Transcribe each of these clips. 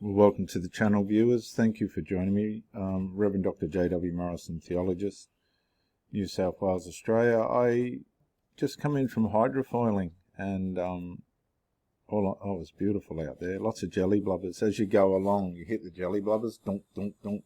Well, welcome to the channel, viewers. Thank you for joining me. Rev Dr. J.W. Morrison, theologist, New South Wales, Australia. I just come in from hydrofoiling, and it's beautiful out there. Lots of jelly blubbers. As you go along, you hit the jelly blubbers, donk, donk, donk.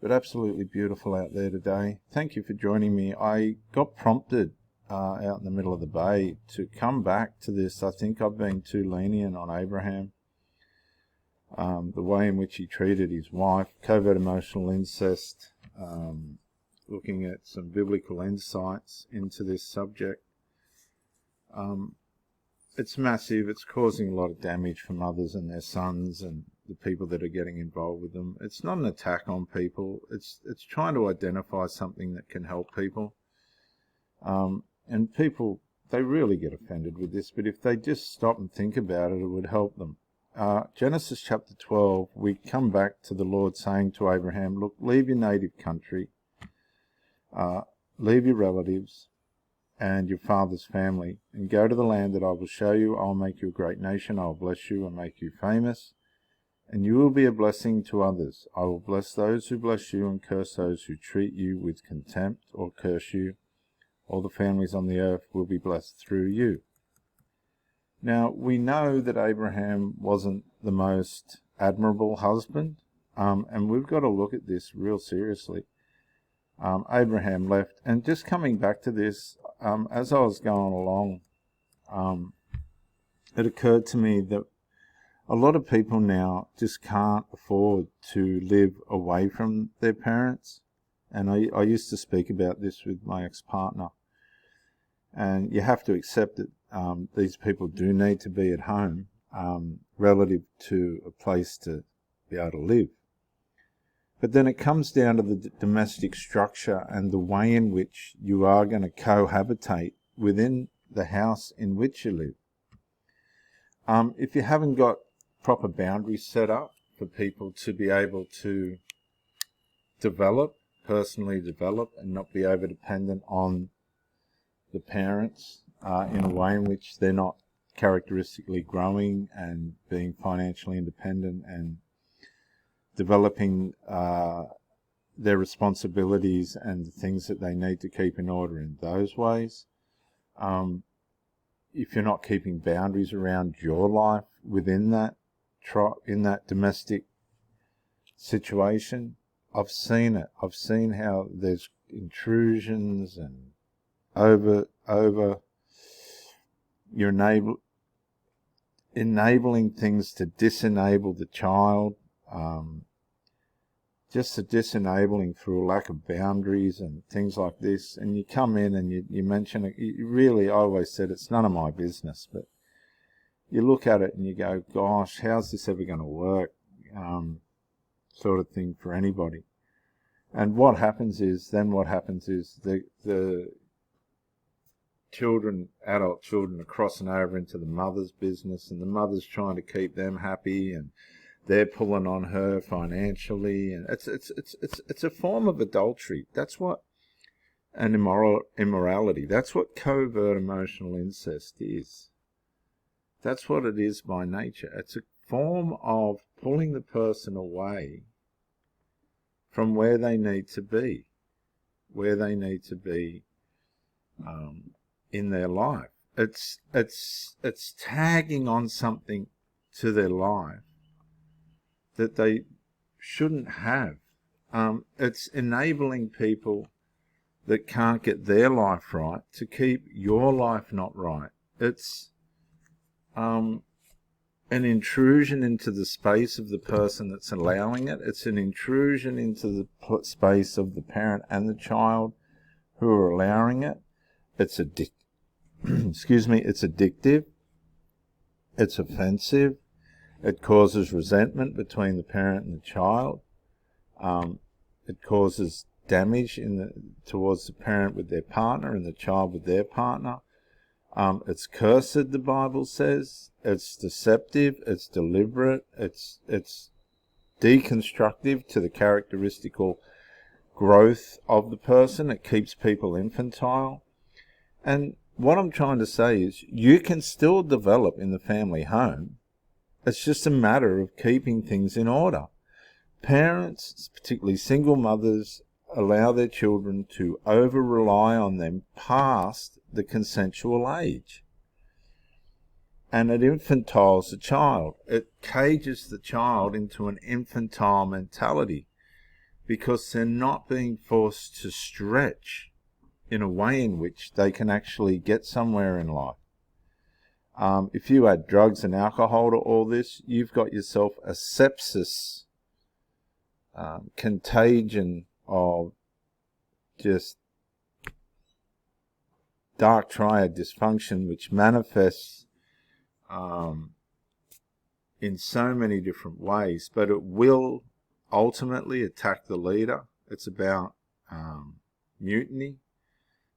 But absolutely beautiful out there today. Thank you for joining me. I got prompted out in the middle of the bay to come back to this. I think I've been too lenient on Abraham. The way in which he treated his wife, covert emotional incest, looking at some biblical insights into this subject. It's massive. It's causing a lot of damage for mothers and their sons and the people that are getting involved with them. It's not an attack on people. It's trying to identify something that can help people. And people, they really get offended with this, but if they just stop and think about it, it would help them. Genesis chapter 12, we come back to the Lord saying to Abraham, look, leave your native country, leave your relatives and your father's family, and go to the land that I will show you. I will make you a great nation. I will bless you and make you famous, and you will be a blessing to others. I will bless those who bless you and curse those who treat you with contempt or curse you. All the families on the earth will be blessed through you. Now, we know that Abraham wasn't the most admirable husband, and we've got to look at this real seriously. Abraham left, and just coming back to this, as I was going along, it occurred to me that a lot of people now just can't afford to live away from their parents, and I used to speak about this with my ex-partner, and you have to accept that these people do need to be at home relative to a place to be able to live. But then it comes down to the domestic structure and the way in which you are going to cohabitate within the house in which you live. If you haven't got proper boundaries set up for people to be able to personally develop, and not be over-dependent on the parents, in a way in which they're not characteristically growing and being financially independent and developing their responsibilities and the things that they need to keep in order in those ways. If you're not keeping boundaries around your life within that in that domestic situation, I've seen it. I've seen how there's intrusions and you're enabling things to disenable the child, just a disenabling through a lack of boundaries and things like this. And you come in and you mention it. I always said it's none of my business, but you look at it and you go, gosh, how's this ever going to work? Sort of thing for anybody. And what happens is the adult children are crossing over into the mother's business, and the mother's trying to keep them happy, and they're pulling on her financially, and it's a form of adultery. That's what an immorality. That's what covert emotional incest is. That's what it is by nature. It's a form of pulling the person away from where they need to be, in their life. It's tagging on something to their life that they shouldn't have. It's enabling people that can't get their life right to keep your life not right. It's an intrusion into the space of the person that's allowing it. It's an intrusion into the space of the parent and the child who are allowing it. It's it's addictive. It's offensive. It causes resentment between the parent and the child. It causes damage towards the parent with their partner and the child with their partner. It's cursed, the Bible says. It's deceptive. It's deliberate. It's deconstructive to the characteristical growth of the person. It keeps people infantile. And what I'm trying to say is you can still develop in the family home It's just a matter of keeping things in order. Parents, particularly single mothers, allow their children to over-rely on them past the consensual age. And it infantiles the child. It cages the child into an infantile mentality because they're not being forced to stretch in a way in which they can actually get somewhere in life. If you add drugs and alcohol to all this, you've got yourself a sepsis contagion of just dark triad dysfunction, which manifests in so many different ways, but it will ultimately attack the leader. It's about mutiny.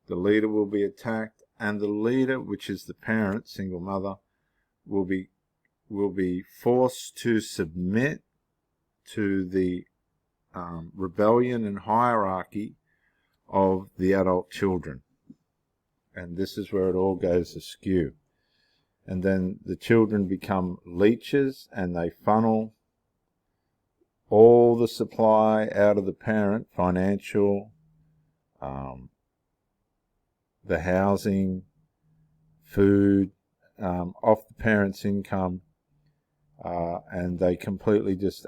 The leader will be attacked, and the leader, which is the parent, single mother, will be forced to submit to the rebellion and hierarchy of the adult children. And this is where it all goes askew. And then the children become leeches, and they funnel all the supply out of the parent, financial, the housing, food, off the parent's income, and they completely just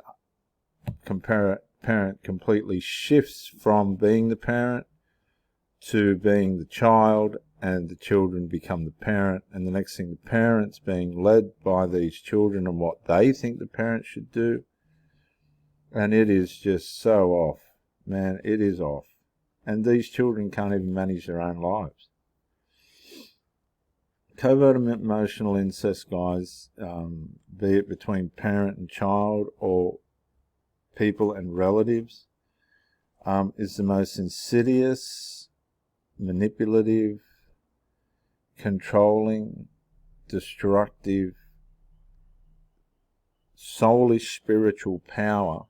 parent completely shifts from being the parent to being the child, and the children become the parent, and the next thing, the parent's being led by these children and what they think the parent should do. And it is just so off, man, it is off. And these children can't even manage their own lives. Covert emotional incest, guys, be it between parent and child or people and relatives, is the most insidious, manipulative, controlling, destructive, soulish spiritual power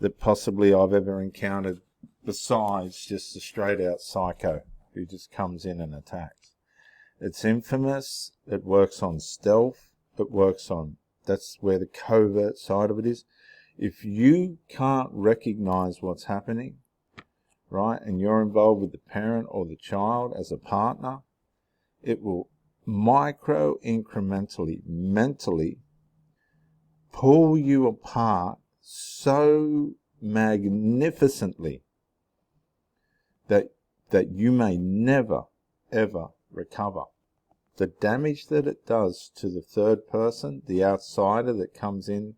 that possibly I've ever encountered, besides just a straight out psycho who just comes in and attacks. It's infamous. It works on stealth. It works on, that's where the covert side of it is. If you can't recognize what's happening, right, and you're involved with the parent or the child as a partner, it will micro-incrementally, mentally pull you apart so magnificently that you may never, ever recover. The damage that it does to the third person, the outsider that comes in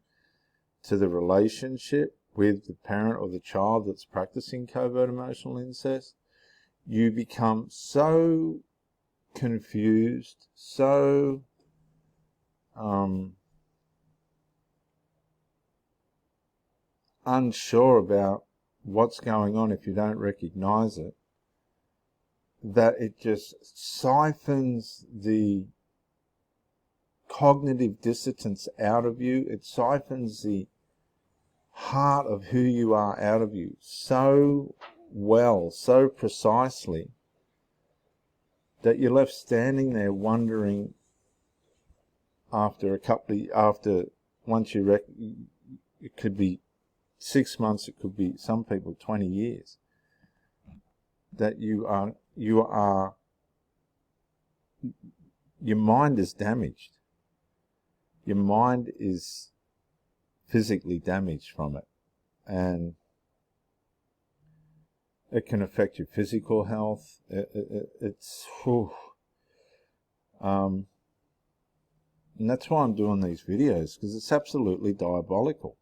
to the relationship with the parent or the child that's practicing covert emotional incest, you become so confused, so unsure about what's going on if you don't recognize it, that it just siphons the cognitive dissonance out of you. It siphons the heart of who you are out of you so well, so precisely, that you're left standing there wondering once you it could be 6 months, it could be, some people, 20 years, that your mind is damaged. Your mind is physically damaged from it, and it can affect your physical health. And that's why I'm doing these videos, because it's absolutely diabolical.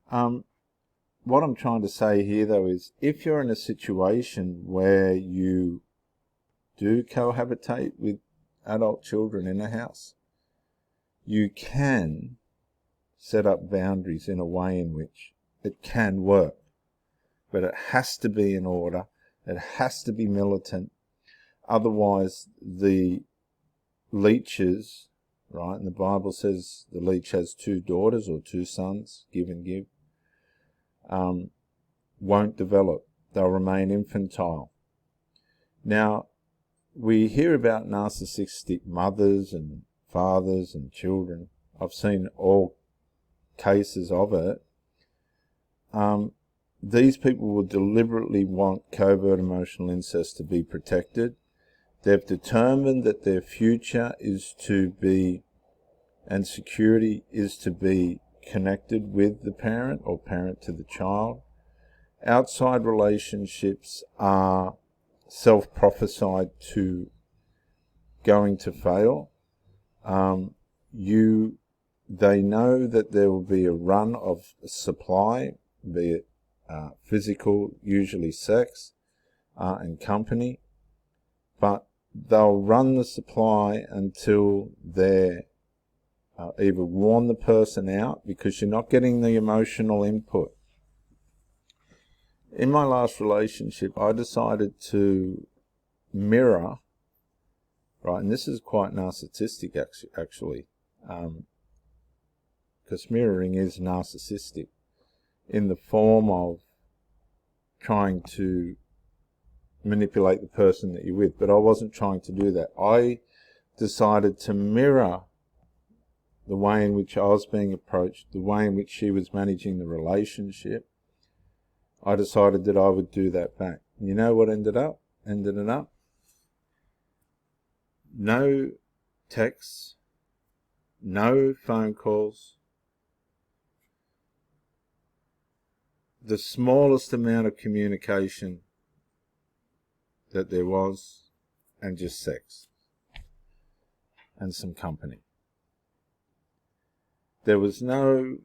What I'm trying to say here, though, is if you're in a situation where you do cohabitate with adult children in a house, you can set up boundaries in a way in which it can work. But it has to be in order. It has to be militant. Otherwise, the leeches, right, and the Bible says the leech has 2 daughters or 2 sons, give and give, won't develop. They'll remain infantile. Now, we hear about narcissistic mothers and fathers and children, I've seen all cases of it. These people will deliberately want covert emotional incest to be protected. They've determined that their future is to be, and security is to be, connected with the parent or parent to the child. Outside relationships are self-prophesied to going to fail. They know that there will be a run of supply, be it physical, usually sex, and company, but they'll run the supply until they're either warn the person out, because you're not getting the emotional input. In my last relationship, I decided to mirror, right, and this is quite narcissistic actually, because mirroring is narcissistic in the form of trying to manipulate the person that you're with, but I wasn't trying to do that. I decided to mirror the way in which I was being approached, the way in which she was managing the relationship. I decided that I would do that back. You know what ended it up? No texts, no phone calls, the smallest amount of communication that there was, and just sex and some company. There was no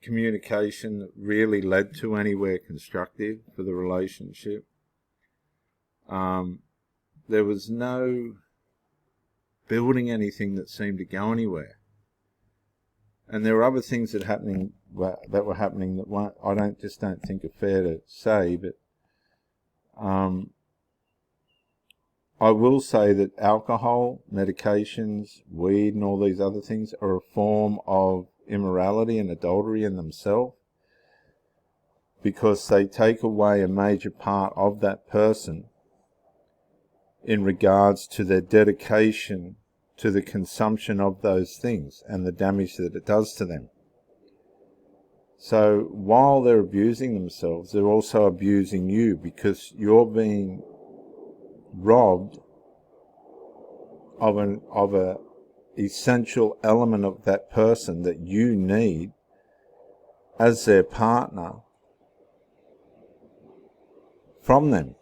communication that really led to anywhere constructive for the relationship. There was no building anything that seemed to go anywhere. And there were other things that were happening that I don't think are fair to say, but I will say that alcohol, medications, weed and all these other things are a form of immorality and adultery in themselves, because they take away a major part of that person in regards to their dedication to the consumption of those things and the damage that it does to them. So while they're abusing themselves, they're also abusing you, because you're being robbed of a essential element of that person that you need as their partner from them.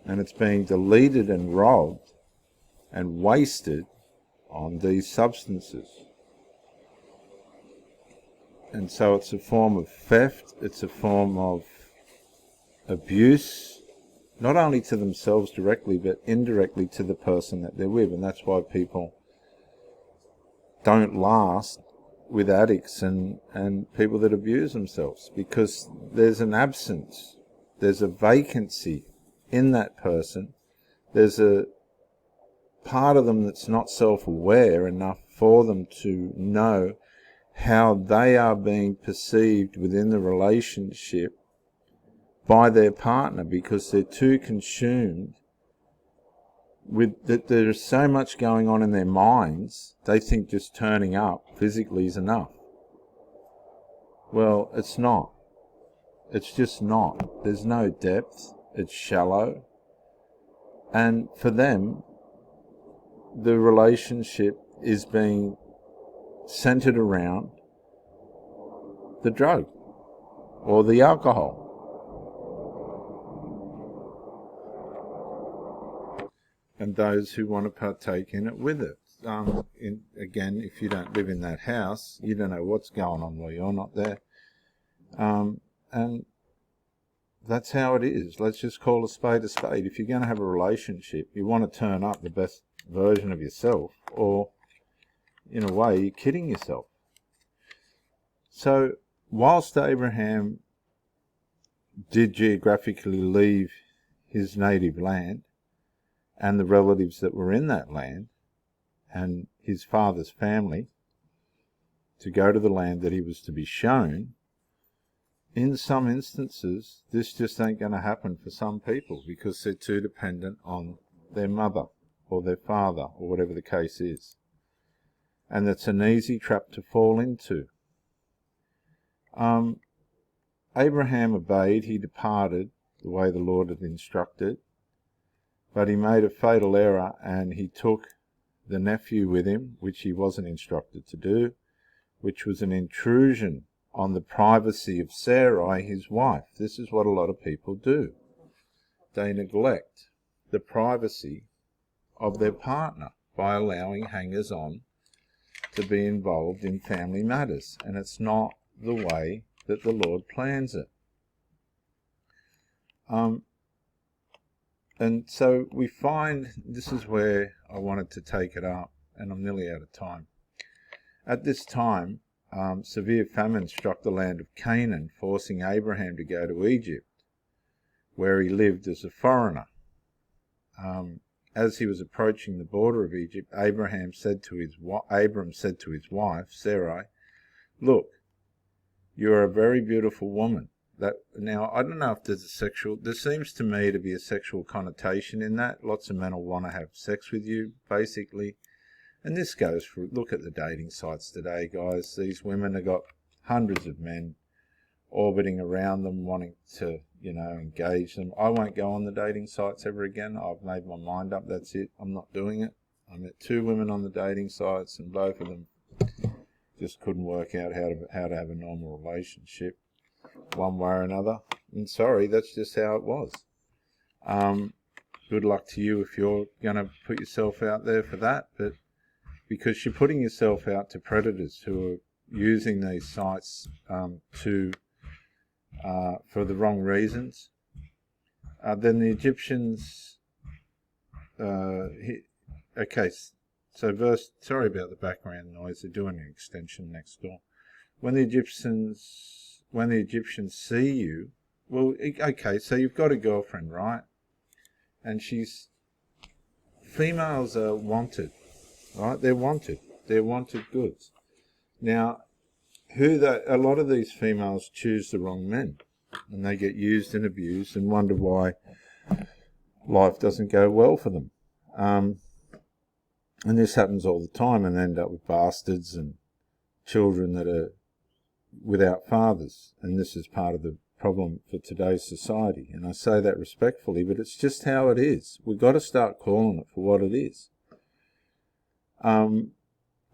And it's being deleted and robbed and wasted on these substances. And so it's a form of theft, it's a form of abuse, not only to themselves directly, but indirectly to the person that they're with. And that's why people don't last with addicts and people that abuse themselves, because there's an absence, there's a vacancy in that person. There's a part of them that's not self-aware enough for them to know how they are being perceived within the relationship by their partner, because they're too consumed with that. There's so much going on in their minds, they think just turning up physically is enough. Well, it's not. It's just not. There's no depth. It's shallow. And for them, the relationship is being centered around the drug or the alcohol. And those who want to partake in it with it. Again, if you don't live in that house, you don't know what's going on while you're not there. And that's how it is. Let's just call a spade a spade. If you're going to have a relationship, you want to turn up the best version of yourself, or in a way, you're kidding yourself. So, whilst Abraham did geographically leave his native land, and the relatives that were in that land, and his father's family, to go to the land that he was to be shown, in some instances, this just ain't going to happen for some people, because they're too dependent on their mother or their father, or whatever the case is. and it's an easy trap to fall into. Abraham obeyed, he departed the way the Lord had instructed, but he made a fatal error and he took the nephew with him, which he wasn't instructed to do, which was an intrusion on the privacy of Sarai, his wife. This is what a lot of people do. They neglect the privacy of their partner by allowing hangers-on to be involved in family matters, and it's not the way that the Lord plans it. And so we find, this is where I wanted to take it up, and I'm nearly out of time. At this time, severe famine struck the land of Canaan, forcing Abraham to go to Egypt, where he lived as a foreigner. As he was approaching the border of Egypt, Abram said to his wife, Sarai, "Look, you are a very beautiful woman." Now, I don't know if there seems to me to be a sexual connotation in that. Lots of men will want to have sex with you, basically. And this goes for, look at the dating sites today, guys. These women have got hundreds of men orbiting around them, wanting to, engage them. I won't go on the dating sites ever again. I've made my mind up. That's it. I'm not doing it. I met 2 women on the dating sites, and both of them just couldn't work out how to have a normal relationship, one way or another. And sorry, that's just how it was. Good luck to you if you're going to put yourself out there for that, but because you're putting yourself out to predators who are using these sites for the wrong reasons. Then the Egyptians, sorry about the background noise, they're doing an extension next door. When the Egyptians see you, so you've got a girlfriend, right? And females are wanted, right? They're wanted goods. Now, a lot of these females choose the wrong men, and they get used and abused and wonder why life doesn't go well for them. And this happens all the time, and end up with bastards and children that are without fathers. And this is part of the problem for today's society. And I say that respectfully, but it's just how it is. We've got to start calling it for what it is.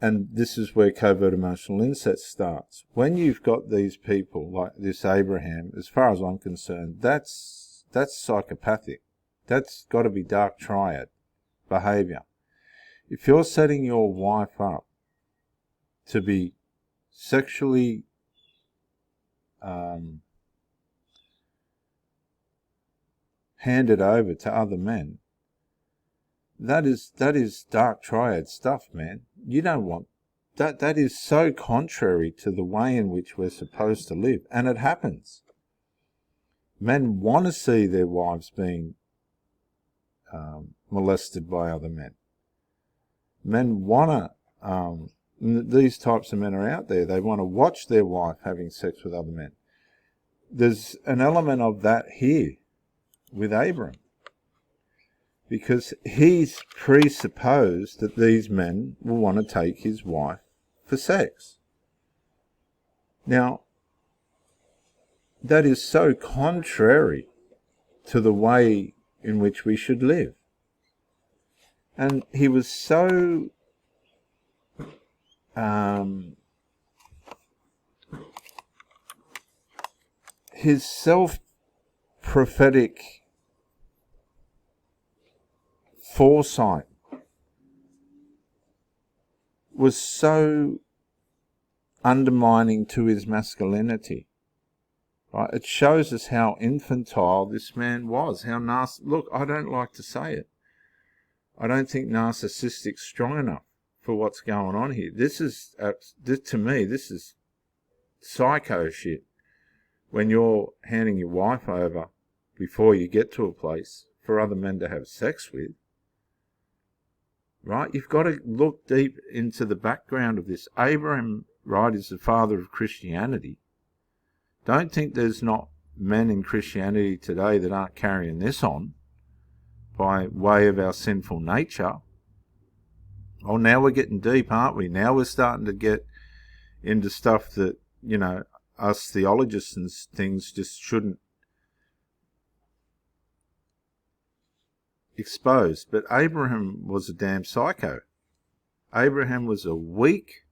And this is where covert emotional incest starts. When you've got these people like this Abraham, as far as I'm concerned, that's psychopathic. That's got to be dark triad behaviour. If you're setting your wife up to be sexually handed over to other men, that is dark triad stuff, man. You don't want that. That is so contrary to the way in which we're supposed to live, and it happens. Men want to see their wives being molested by other men. Men want to. These types of men are out there. They want to watch their wife having sex with other men. There's an element of that here with Abram, because he's presupposed that these men will want to take his wife for sex. Now, that is so contrary to the way in which we should live. And he was so his self-prophetic foresight was so undermining to his masculinity. Right? It shows us how infantile this man was. Look, I don't like to say it. I don't think narcissistic's strong enough for what's going on here. To me, this is psycho shit. When you're handing your wife over before you get to a place for other men to have sex with, right? You've got to look deep into the background of this. Abraham, right, is the father of Christianity. Don't think there's not men in Christianity today that aren't carrying this on by way of our sinful nature. Oh, now we're getting deep, aren't we? Now we're starting to get into stuff that, you know, us theologists and things just shouldn't expose. But Abraham was a damn psycho. Abraham was a weak,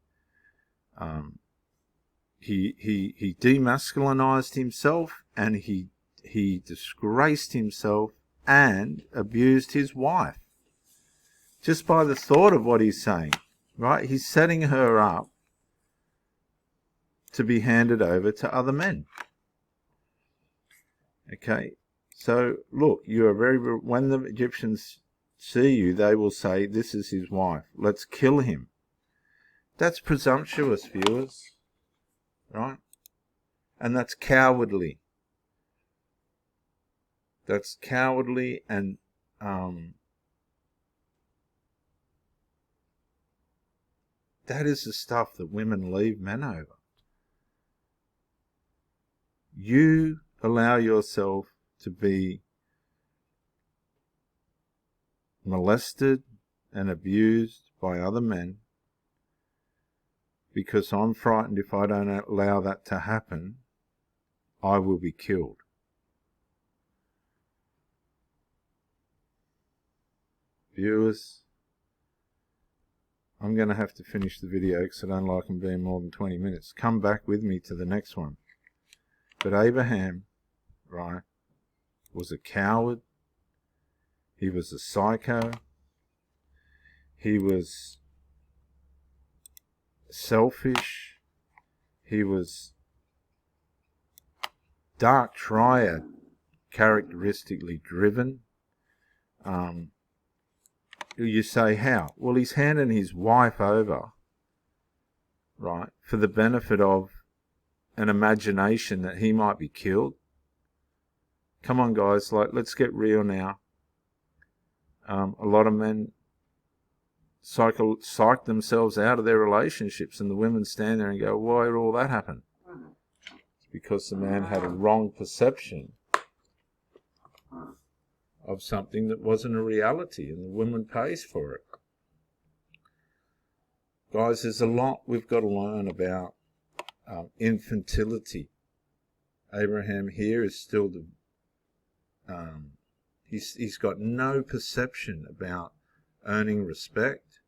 he demasculinized himself, and he disgraced himself and abused his wife. Just by the thought of what he's saying, right? He's setting her up to be handed over to other men. Okay, so look, you are when the Egyptians see you, they will say, this is his wife, let's kill him. That's presumptuous, viewers, right? And that's cowardly. That's cowardly, and that is the stuff that women leave men over. You allow yourself to be molested and abused by other men because I'm frightened if I don't allow that to happen, I will be killed. Viewers, I'm going to have to finish the video because I don't like them being more than 20 minutes. Come back with me to the next one. But Abraham, right, was a coward. He was a psycho. He was selfish. He was dark triad, characteristically driven. You say, how? Well, he's handing his wife over, right, for the benefit of an imagination that he might be killed. Come on, guys, let's get real now. A lot of men psych themselves out of their relationships, and the women stand there and go, why did all that happen? It's because the man had a wrong perception of something that wasn't a reality, and the woman pays for it. Guys, there's a lot we've got to learn about infantility. Abraham here is still he's got no perception about earning respect,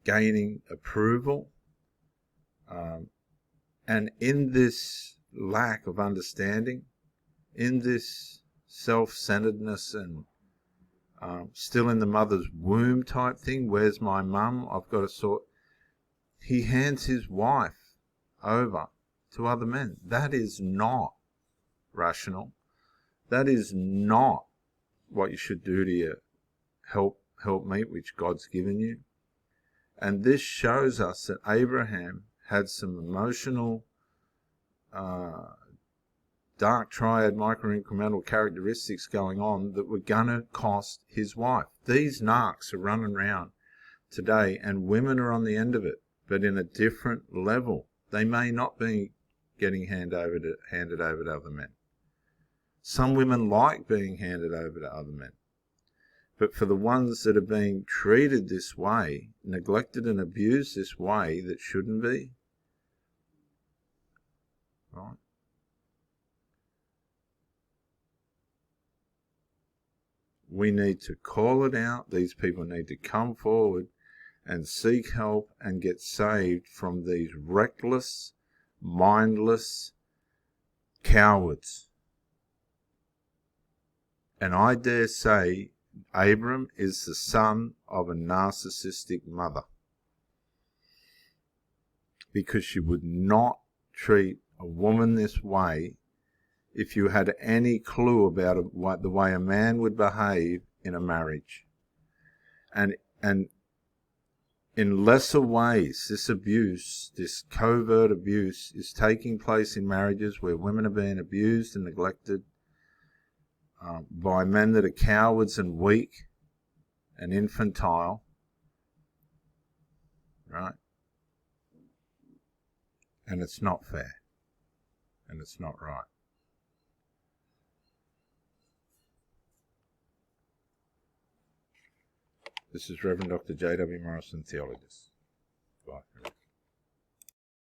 gaining approval, and in this lack of understanding, in this self-centeredness and still in the mother's womb type thing, where's my mum, I've got to sort, he hands his wife over to other men. That is not rational. That is not what you should do to your helpmeet, which God's given you. And this shows us that Abraham had some emotional dark triad micro-incremental characteristics going on that were going to cost his wife. These narcs are running around today, and women are on the end of it, but in a different level. They may not be getting handed over to other men. Some women like being handed over to other men. But for the ones that are being treated this way, neglected and abused this way that shouldn't be, right? We need to call it out. These people need to come forward and seek help and get saved from these reckless, mindless cowards. And I dare say Abram is the son of a narcissistic mother, because she would not treat a woman this way if you had any clue about the way a man would behave in a marriage. And in lesser ways, this abuse, this covert abuse, is taking place in marriages where women are being abused and neglected by men that are cowards and weak and infantile, right? And it's not fair, and it's not right. This is Rev Dr. J.W. Morrison, theologist. Bye.